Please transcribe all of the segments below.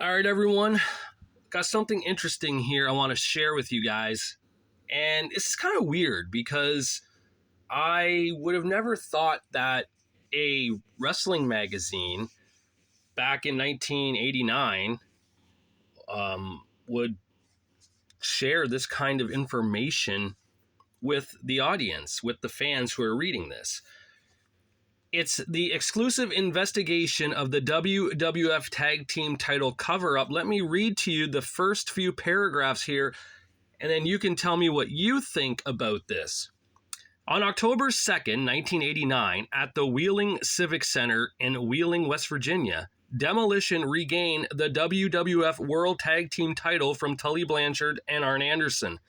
All right, everyone. Got something interesting here I want to share with you guys. And this is kind of weird because I would have never thought that a wrestling magazine back in 1989 would share this kind of information with the audience, with the fans who are reading this. It's the exclusive investigation of the WWF Tag Team title cover-up. Let me read to you the first few paragraphs here, and then you can tell me what you think about this. On October 2nd, 1989, at the Wheeling Civic Center in Wheeling, West Virginia, Demolition regained the WWF World Tag Team title from Tully Blanchard and Arn Anderson.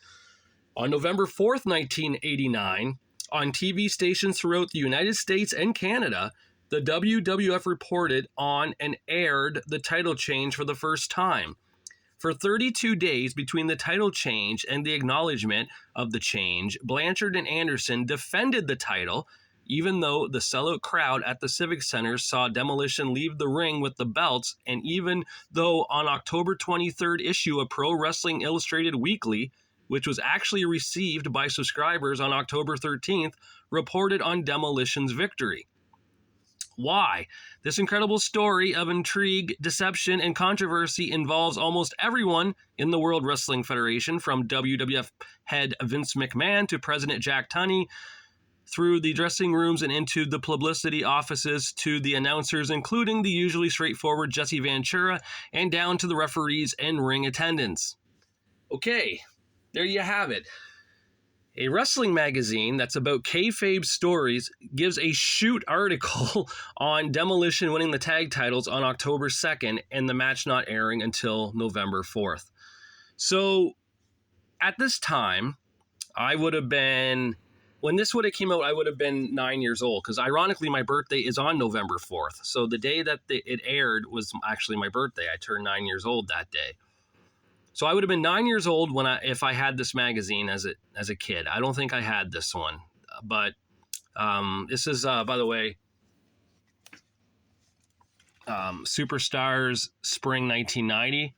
On November 4th, 1989, on TV stations throughout the United States and Canada, the WWF reported on and aired the title change for the first time. For 32 days between the title change and the acknowledgement of the change, Blanchard and Anderson defended the title, even though the sellout crowd at the Civic Center saw Demolition leave the ring with the belts, and even though on October 23rd issue of Pro Wrestling Illustrated Weekly, which was actually received by subscribers on October 13th, reported on Demolition's victory. Why? This incredible story of intrigue, deception, and controversy involves almost everyone in the World Wrestling Federation, from WWF head Vince McMahon to President Jack Tunney, through the dressing rooms and into the publicity offices to the announcers, including the usually straightforward Jesse Ventura, and down to the referees and ring attendants. Okay. There you have it. A wrestling magazine that's about kayfabe stories gives a shoot article on Demolition winning the tag titles on October 2nd and the match not airing until November 4th. So at this time, I would have been, when this would have came out, I would have been 9 years old, because ironically my birthday is on November 4th. So the day that it aired was actually my birthday. I turned 9 years old that day. So I would have been 9 years old if I had this magazine as a kid. I don't think I had this one, but this is, by the way, Superstars Spring 1990,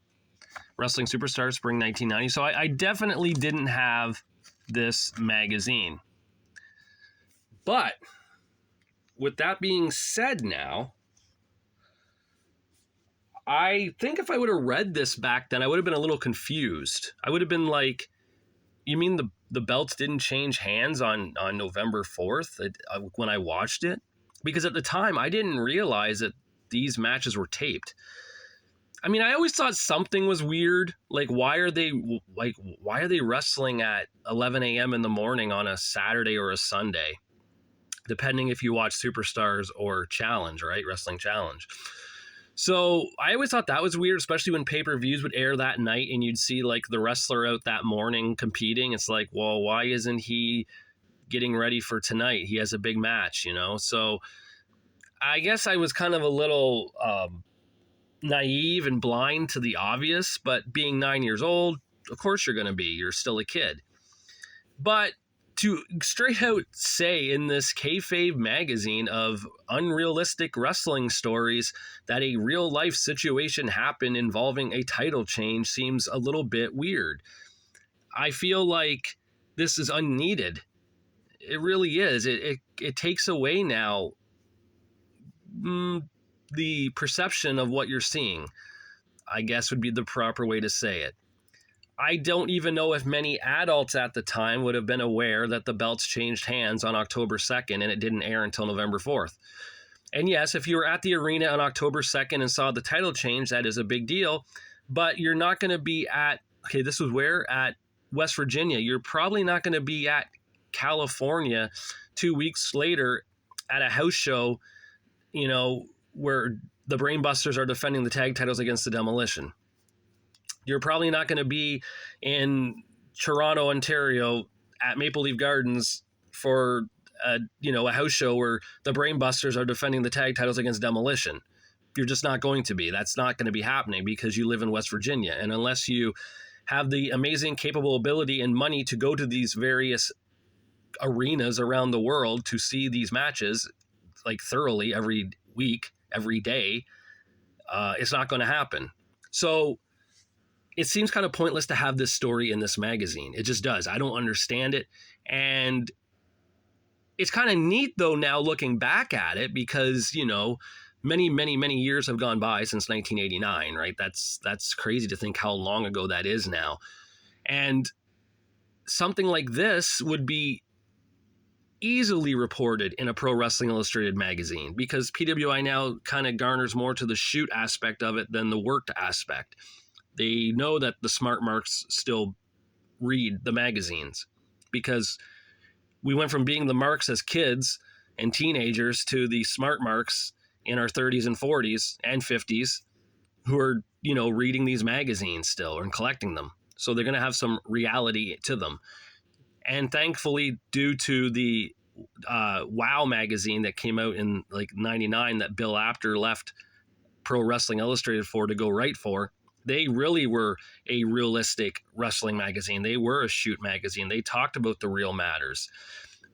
Wrestling Superstars Spring 1990. So I definitely didn't have this magazine. But with that being said now, I think if I would have read this back then, I would have been a little confused. I would have been like, you mean the belts didn't change hands on November 4th when I watched it? Because at the time, I didn't realize that these matches were taped. I mean, I always thought something was weird. Like, why are they wrestling at 11 a.m. in the morning on a Saturday or a Sunday? Depending if you watch Superstars or Challenge, right? Wrestling Challenge. So I always thought that was weird, especially when pay-per-views would air that night and you'd see like the wrestler out that morning competing. It's like, well, why isn't he getting ready for tonight? He has a big match, you know? So I guess I was kind of a little naive and blind to the obvious, but being 9 years old, of course you're going to be. You're still a kid. But to straight out say in this kayfabe magazine of unrealistic wrestling stories that a real life situation happened involving a title change seems a little bit weird. I feel like this is unneeded. It really is. It takes away now the perception of what you're seeing, I guess would be the proper way to say it. I don't even know if many adults at the time would have been aware that the belts changed hands on October 2nd and it didn't air until November 4th. And yes, if you were at the arena on October 2nd and saw the title change, that is a big deal. But you're not going to be at, okay, this was where? At West Virginia. You're probably not going to be at California 2 weeks later at a house show, you know, where the Brainbusters are defending the tag titles against the Demolition. You're probably not going to be in Toronto, Ontario at Maple Leaf Gardens for a house show where the Brainbusters are defending the tag titles against Demolition. You're just not going to be. That's not going to be happening because you live in West Virginia. And unless you have the amazing capable ability and money to go to these various arenas around the world to see these matches like thoroughly every week, every day, it's not going to happen. So it seems kind of pointless to have this story in this magazine. It just does. I don't understand it. And it's kind of neat, though, now looking back at it, because, you know, many, many, many years have gone by since 1989, right? That's crazy to think how long ago that is now. And something like this would be easily reported in a Pro Wrestling Illustrated magazine, because PWI now kind of garners more to the shoot aspect of it than the worked aspect. They know that the smart marks still read the magazines, because we went from being the marks as kids and teenagers to the smart marks in our 30s and 40s and 50s who are, you know, reading these magazines still and collecting them. So they're going to have some reality to them. And thankfully, due to the WOW magazine that came out in like 99 that Bill Apter left Pro Wrestling Illustrated for to go write for, they really were a realistic wrestling magazine. They were a shoot magazine. They talked about the real matters.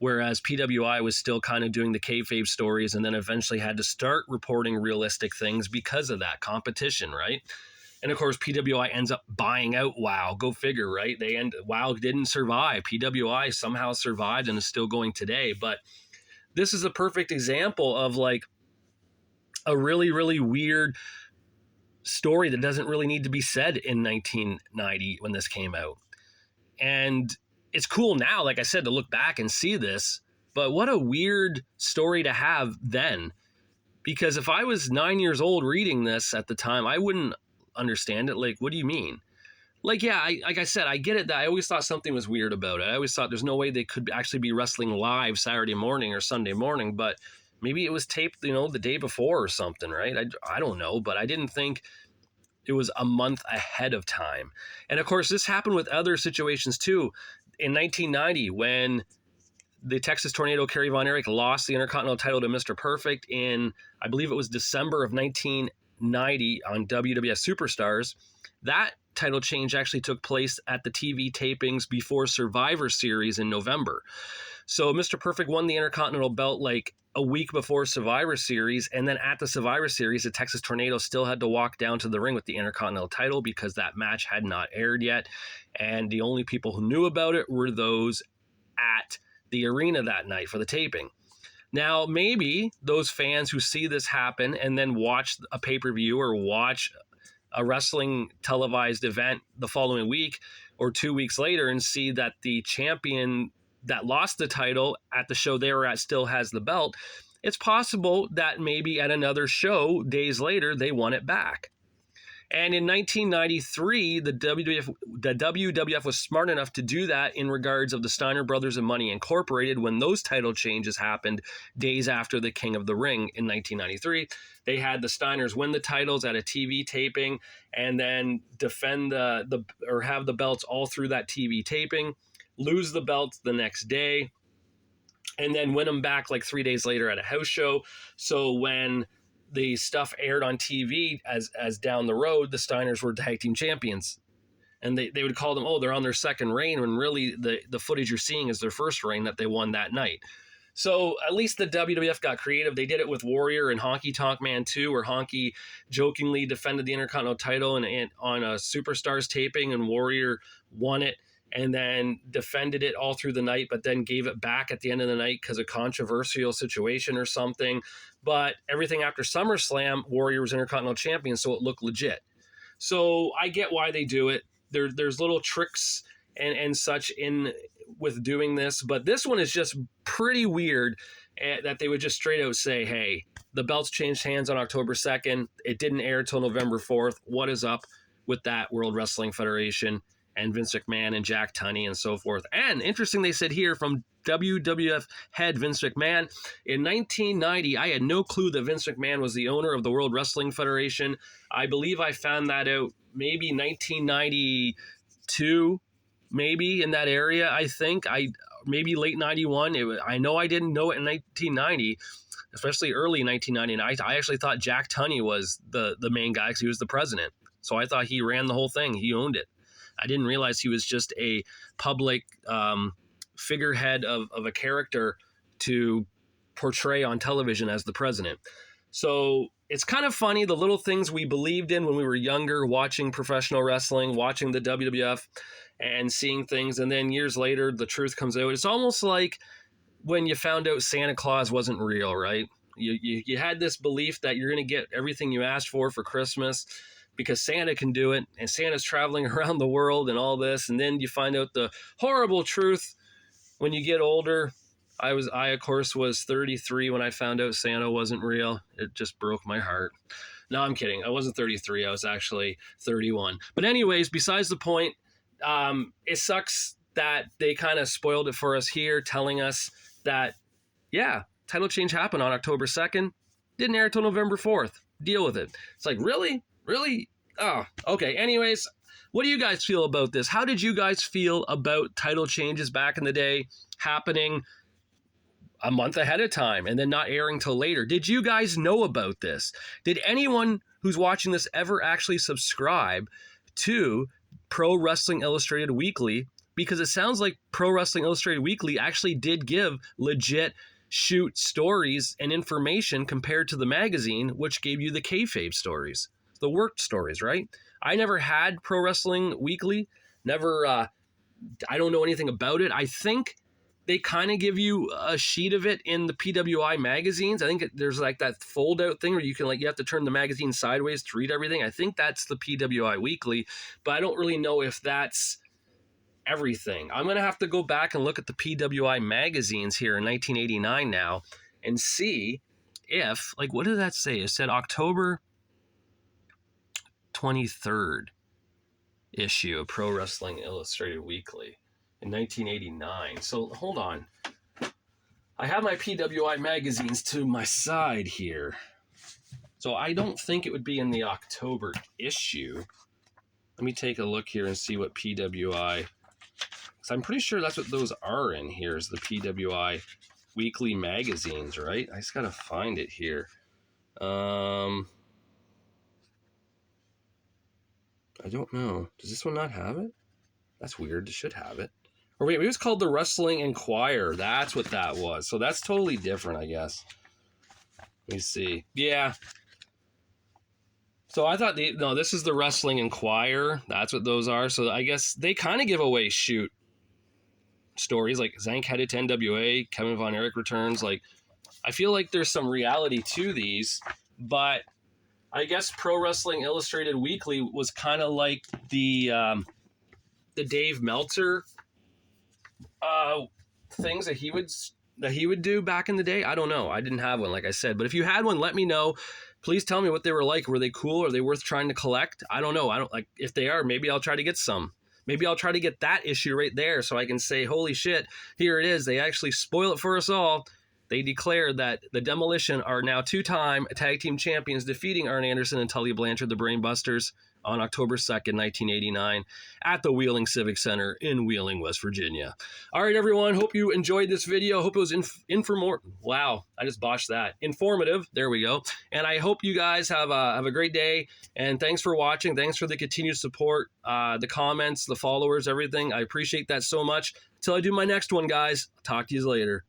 Whereas PWI was still kind of doing the kayfabe stories, and then eventually had to start reporting realistic things because of that competition, right? And of course, PWI ends up buying out WOW. Go figure, right? WOW didn't survive. PWI somehow survived and is still going today. But this is a perfect example of like a really, really weird story that doesn't really need to be said in 1990 when this came out. And it's cool now, like I said, to look back and see this, but what a weird story to have then. Because if I was 9 years old reading this at the time, I wouldn't understand it. Like, what do you mean? Like, yeah, like I said, I get it that I always thought something was weird about it. I always thought there's no way they could actually be wrestling live Saturday morning or Sunday morning, but maybe it was taped, you know, the day before or something, right? I don't know, but I didn't think it was a month ahead of time. And of course, this happened with other situations too. In 1990, when the Texas Tornado Kerry Von Erich lost the Intercontinental title to Mr. Perfect in, I believe it was December of 1990 on WWF Superstars, that title change actually took place at the TV tapings before Survivor Series in November. So Mr. Perfect won the Intercontinental belt like a week before Survivor Series, and then at the Survivor Series, the Texas Tornado still had to walk down to the ring with the Intercontinental title because that match had not aired yet, and the only people who knew about it were those at the arena that night for the taping. Now, maybe those fans who see this happen and then watch a pay-per-view or watch a wrestling televised event the following week or 2 weeks later and see that the champion that lost the title at the show they were at still has the belt, it's possible that maybe at another show days later they won it back. And in 1993, the WWF was smart enough to do that in regards of the Steiner Brothers and Money Incorporated when those title changes happened days after the King of the Ring in 1993. They had the Steiners win the titles at a TV taping and then defend or have the belts all through that TV taping, lose the belts the next day, and then win them back like 3 days later at a house show. So when the stuff aired on TV as down the road, the Steiners were tag team champions. And they would call them, oh, they're on their second reign, when really the footage you're seeing is their first reign that they won that night. So at least the WWF got creative. They did it with Warrior and Honky Tonk Man 2, where Honky jokingly defended the Intercontinental title and on a Superstars taping, and Warrior won it and then defended it all through the night, but then gave it back at the end of the night because of controversial situation or something. But everything after SummerSlam, Warrior was Intercontinental Champion, so it looked legit. So I get why they do it. There's little tricks and such in with doing this, but this one is just pretty weird that they would just straight out say, hey, the belts changed hands on October 2nd. It didn't air till November 4th. What is up with that, World Wrestling Federation and Vince McMahon and Jack Tunney and so forth? And interesting, they said here from WWF head Vince McMahon, in 1990, I had no clue that Vince McMahon was the owner of the World Wrestling Federation. I believe I found that out maybe 1992, maybe in that area. I think maybe late 91. I know I didn't know it in 1990, especially early 1990. I actually thought Jack Tunney was the main guy because he was the president. So I thought he ran the whole thing. He owned it. I didn't realize he was just a public figurehead of a character to portray on television as the president. So it's kind of funny, the little things we believed in when we were younger, watching professional wrestling, watching the WWF, and seeing things, and then years later, the truth comes out. It's almost like when you found out Santa Claus wasn't real, right? You had this belief that you're going to get everything you asked for Christmas because Santa can do it, and Santa's traveling around the world and all this, and then you find out the horrible truth when you get older. I of course was 33 when I found out Santa wasn't real. It just broke my heart. No, I'm kidding. I wasn't 33. I was actually 31. But anyways, besides the point, it sucks that they kind of spoiled it for us here, telling us that, yeah, title change happened on October 2nd. Didn't air till November 4th. Deal with it. It's like, really? Really? Oh, okay. Anyways, what do you guys feel about this? How did you guys feel about title changes back in the day happening a month ahead of time and then not airing till later? Did you guys know about this? Did anyone who's watching this ever actually subscribe to Pro Wrestling Illustrated Weekly? Because it sounds like Pro Wrestling Illustrated Weekly actually did give legit shoot stories and information compared to the magazine, which gave you the kayfabe stories, the worked stories, right? I never had Pro Wrestling Weekly, never, I don't know anything about it. I think they kind of give you a sheet of it in the PWI magazines. I think there's like that fold out thing where you have to turn the magazine sideways to read everything. I think that's the PWI Weekly, but I don't really know if that's everything. I'm going to have to go back and look at the PWI magazines here in 1989 now and see if, like, what did that say? It said October 23rd issue of Pro Wrestling Illustrated Weekly in 1989. So hold on. I have my PWI magazines to my side here. So I don't think it would be in the October issue. Let me take a look here and see what PWI, because I'm pretty sure that's what those are in here, is the PWI weekly magazines, right? I just got to find it here. I don't know. Does this one not have it? That's weird. It should have it. Or wait, it was called the Wrestling Enquirer. That's what that was. So that's totally different, I guess. Let me see. Yeah. So I thought, no, this is the Wrestling Enquirer. That's what those are. So I guess they kind of give away shoot stories. Like Zank headed to NWA, Kevin Von Erich returns. Like, I feel like there's some reality to these, but I guess Pro Wrestling Illustrated Weekly was kind of like the Dave Meltzer things that he would do back in the day. I don't know. I didn't have one, like I said. But if you had one, let me know. Please tell me what they were like. Were they cool? Are they worth trying to collect? I don't know. I don't like if they are. Maybe I'll try to get some. Maybe I'll try to get that issue right there so I can say, holy shit, here it is. They actually spoil it for us all. They declared that the Demolition are now two-time tag team champions, defeating Arn Anderson and Tully Blanchard, the Brainbusters, on October 2nd, 1989, at the Wheeling Civic Center in Wheeling, West Virginia. All right, everyone. Hope you enjoyed this video. Hope it was wow, I just botched that. Informative. There we go. And I hope you guys have a great day. And thanks for watching. Thanks for the continued support, the comments, the followers, everything. I appreciate that so much. Until I do my next one, guys. I'll talk to you later.